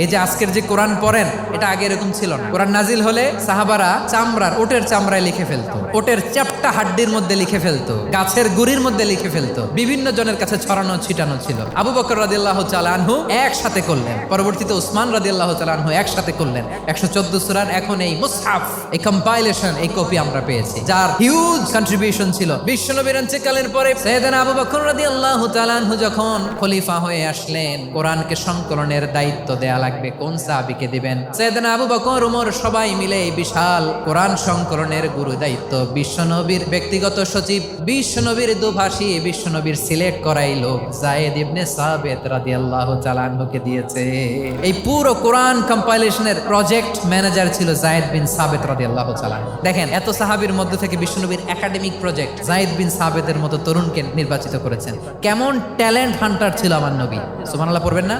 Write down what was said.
এই যে আজকের যে কোরআন পড়েন এটা আগে এরকম ছিল না। কোরআন নাজিল হলে সাহাবারা ওটের চামড়ায় লিখে ফেলতো, ওটের চ্যাপ্টা হাড্ডির মধ্যে লিখে ফেলতো, গাছের গুড়ির মধ্যে লিখে ফেলতো, বিভিন্ন জনের কাছে ছড়ানো ছিটানো ছিল। আবু বকর রাদিয়াল্লাহু তাআলা আনহু একসাথে করলেন, পরবর্তীতে উসমান রাদিয়াল্লাহু তাআলা আনহু একসাথে করলেন। 114 সূরার এখন এই মুসহাফ, এই কম্পাইলেশন, এই কপি আমরা পেয়েছি, যার হিউজ কন্ট্রিবিউশন ছিল। বিশ্বনবীর ইন্তেকালের পরে সাইয়েদনা আবু বকর রাদিয়াল্লাহু তাআলা আনহু যখন খলিফা হয়ে আসলেন, কোরআনকে সংকলনের দায়িত্ব দেয়া লাগবে, কোন সাহাবীকে দিবেন? সাইয়েদনা আবু বকর, ওমর সবাই মিলে এই বিশাল কোরআন সংকলনের গুরু দায়িত্ব বিশ্বনবীর ব্যক্তিগত সচিব, বিশ্বনবীর দুভাষী, বিশ্বনবীর সিলেক্ট করাই লোক যায়েদ ইবনে সাবিত রাদিয়াল্লাহু তাআলা আনহুকে দিয়েছে। এই পুরো কোরআন কম্পাইলেশনের প্রজেক্ট ম্যানেজার ছিল যায়েদ বিন সাবিত রাদিয়াল্লাহু তাআলা। দেখেন, এত সাহাবীর মধ্যে থেকে বিশ্বনবীর একাডেমিক প্রজেক্ট যায়েদ বিন সাবিতের মতো তরুণকে নির্বাচিত করেছেন। কেমন ট্যালেন্ট হান্টার ছিল আমার নবী, সুবহানাল্লাহ পড়বেন না?